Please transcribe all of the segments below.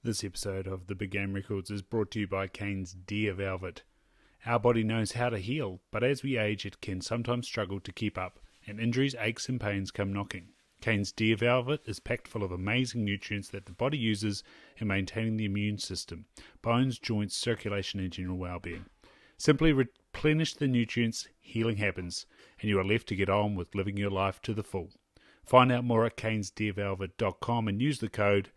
This episode of The Big Game Records is brought to you by Kane's Deer Velvet. Our body knows how to heal, but as we age it can sometimes struggle to keep up, and injuries, aches and pains come knocking. Kane's Deer Velvet is packed full of amazing nutrients that the body uses in maintaining the immune system, bones, joints, circulation and general well-being. Simply replenish the nutrients, healing happens, and you are left to get on with living your life to the full. Find out more at canesdeervelvet.com and use the code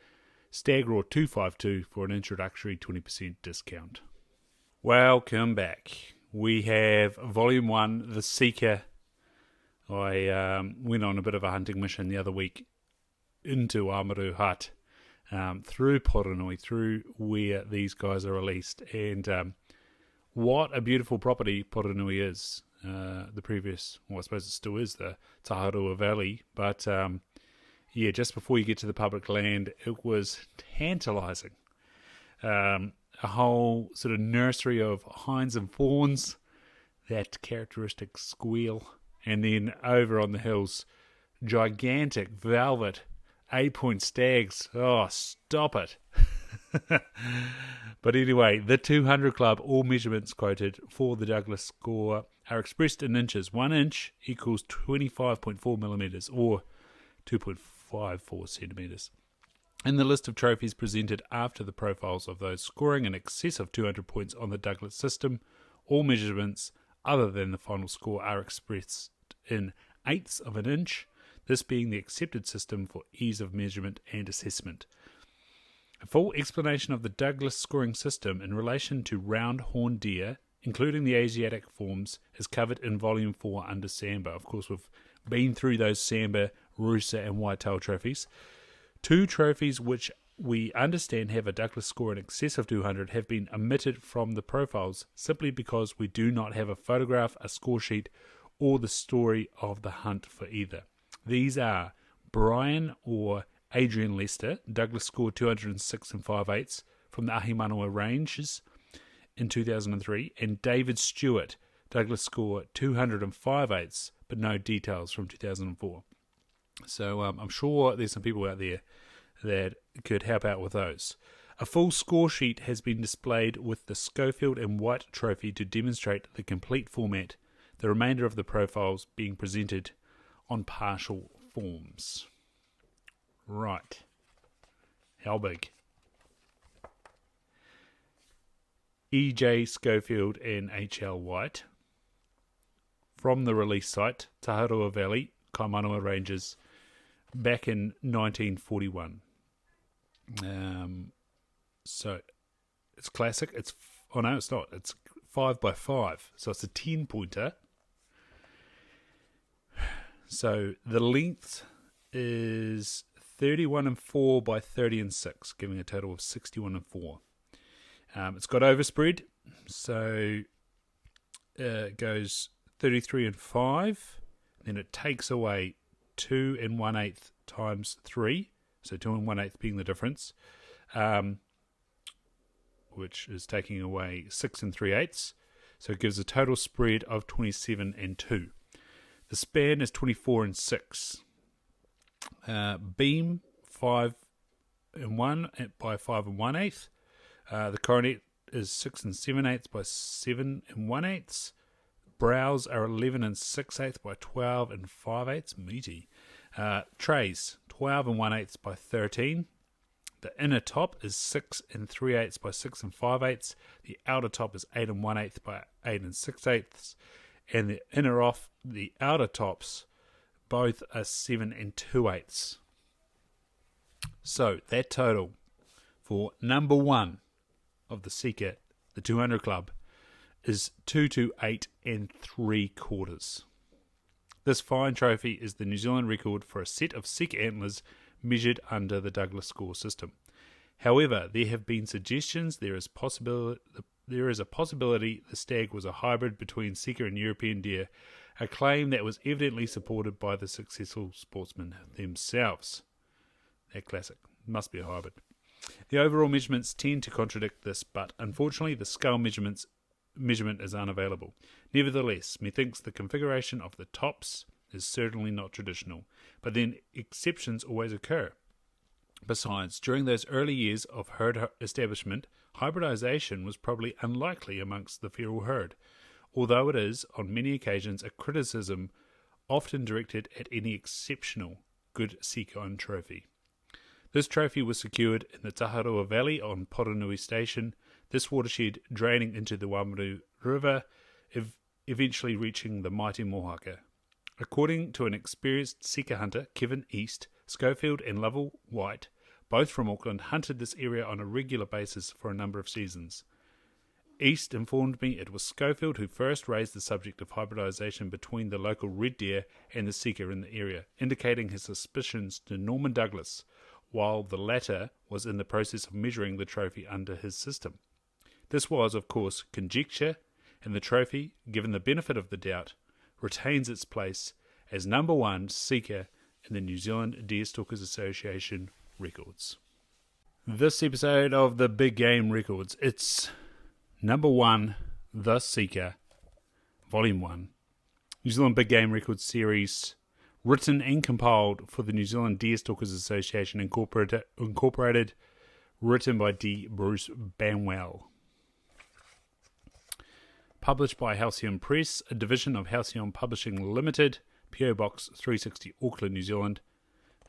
STAGRAW252 for an introductory 20% discount. Welcome back. We have Volume 1, the Sika. I went on a bit of a hunting mission the other week into Amaru Hut, through Poronui, through where these guys are released. And what a beautiful property Poronui is. The previous, well, I suppose it still is, the Taharua Valley. But yeah, just before you get to the public land, it was tantalising. A whole sort of nursery of hinds and fawns, that characteristic squeal. And then over on the hills, gigantic velvet 8-point stags. Oh, stop it. But anyway, the 200 Club, all measurements quoted for the Douglas score are expressed in inches. 1 inch equals 25.4 millimetres or 2.54 centimetres. In the list of trophies presented after the profiles of those scoring in excess of 200 points on the Douglas system, all measurements other than the final score are expressed in eighths of an inch, this being the accepted system for ease of measurement and assessment. A full explanation of the Douglas scoring system in relation to round horned deer, including the Asiatic forms, is covered in Volume 4 under Samba. Of course, we've been through those Samba, Rusa and Whitetail trophies. 2 trophies which we understand have a Douglas score in excess of 200 have been omitted from the profiles simply because we do not have a photograph, a score sheet, or the story of the hunt for either. These are Brian or Adrian Lester, Douglas score 206 5/8 from the Kaimanawa Ranges in 2003, and David Stewart, Douglas score 205 5/8, but no details from 2004. So I'm sure there's some people out there that could help out with those. A full score sheet has been displayed with the Schofield and White trophy to demonstrate the complete format, the remainder of the profiles being presented on partial forms. Right. How big? E.J. Schofield and H.L. White. From the release site, Taharua Valley, Kaimanawa Ranges, back in 1941. So it's classic. It's no, it's not. It's 5x5, so it's a 10-pointer. So the length is 31 4 by 30 6, giving a total of 61 4. It's got overspread, so it goes 33 5. Then it takes away 2 1/8 times 3, so 2 1/8 being the difference, which is taking away 6 3/8, so it gives a total spread of 27 2. The span is 24 6. Beam 5 1 by 5 1/8. The coronet is 6 7/8 by 7 1/8. Brows are 11 6/8 by 12 5/8. Meaty. Trays 12 1/8 by 13. The inner top is 6 3/8 by 6 5/8. The outer top is 8 1/8 by 8 6/8. And the inner off the outer tops both are 7 2/8. So that total for number 1 of the Sika, the 200 Club, is 228 3/4. This fine trophy is the New Zealand record for a set of Sika antlers measured under the Douglas score system. However, there have been suggestions there is a possibility the stag was a hybrid between Sika and European deer, a claim that was evidently supported by the successful sportsmen themselves. That classic. Must be a hybrid. The overall measurements tend to contradict this, but unfortunately the scale measurement is unavailable. Nevertheless, methinks the configuration of the tops is certainly not traditional, but then exceptions always occur. Besides, during those early years of herd establishment, hybridization was probably unlikely amongst the feral herd, although it is, on many occasions, a criticism often directed at any exceptional good Sika1 trophy. This trophy was secured in the Taharua Valley on Poronui Station, this watershed draining into the Waimanu River, eventually reaching the mighty Mohaka. According to an experienced Sika hunter, Kevin East, Schofield and Lovell White, both from Auckland, hunted this area on a regular basis for a number of seasons. East informed me it was Schofield who first raised the subject of hybridization between the local red deer and the Sika in the area, indicating his suspicions to Norman Douglas, while the latter was in the process of measuring the trophy under his system. This was, of course, conjecture, and the trophy, given the benefit of the doubt, retains its place as number 1 Sika in the New Zealand Deer Stalkers Association records. This episode of the Big Game Records, it's number 1, The Sika, Volume 1, New Zealand Big Game Records series, written and compiled for the New Zealand Deer Stalkers Association Incorporated, written by D.Bruce Banwell. Published by Halcyon Press, a division of Halcyon Publishing Limited, PO Box 360, Auckland, New Zealand.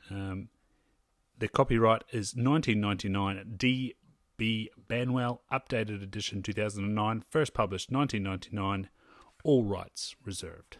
The copyright is 1999 D.B. Banwell, updated edition 2009, first published 1999, all rights reserved.